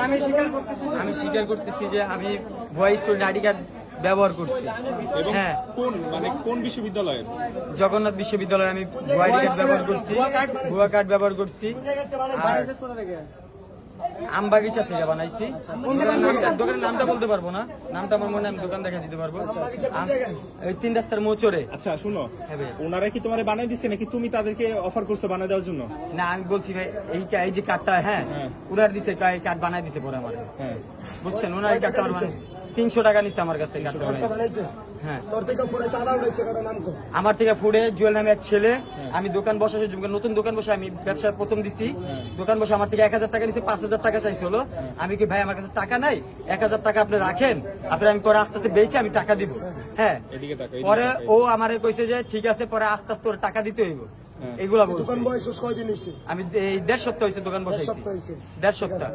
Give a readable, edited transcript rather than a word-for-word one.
আমি স্বীকার করতেছি যে আমি ভুয়া স্টুডেন্ট আইডি কার্ড ব্যবহার করছি। এবং হ্যাঁ, কোন বিশ্ববিদ্যালয়ের? জগন্নাথ বিশ্ববিদ্যালয়ে আমি ভুয়া আইডি কার্ড ব্যবহার করছি, ভুয়া কার্ড ব্যবহার করছি। আর আমবাগিচা থেকে বানাইছি। দোকানের নামটা বলতে পারবো না, নামটা আমার মনে, আমি দোকান দেখা দিতে পারবো। ওই 3 রাস্তার মোচরে। আচ্ছা শুনো, হ্যাঁ, ওনারা কি তোমার বানাই দিচ্ছে নাকি তুমি তাদেরকে অফার করছো বানাই দেওয়ার জন্য? না, আমি বলছি ভাই এই যে কার্ডটা, হ্যাঁ ওনার দিছে, কার্ড বানাই দিছে পরে আমার। হ্যাঁ, বুঝছেন, ওনার এই কার্ডটা আমার 300 টাকা নিচ্ছে আমার কাছ থেকে কার্ডটা বানাইছে। হ্যাঁ, আমার থেকে ফুডে জুয়েল নামে এক ছেলে, আমি দোকান বসার নতুন দোকান বসে আমি ব্যবসা প্রথম দিছি। দোকান বসে আমার থেকে 1000 টাকা নিচ্ছে, 5000 টাকা চাইছিল। আমি কি ভাই আমার কাছে টাকা নাই, 1000 টাকা আপনি রাখেন, আপনার আমি পরে আস্তে আস্তে বেচে আমি টাকা দিব। হ্যাঁ, পরে ও আমারে কইছে যে ঠিক আছে, পরে আস্তে আস্তে ওর টাকা দিতে হইব। এগুলা বলছি। দোকান বয়স কয়দিন হয়েছে? আমি এই 1.5 সপ্তাহ হয়েছে দোকান বসাইছি, 1.5 সপ্তাহ।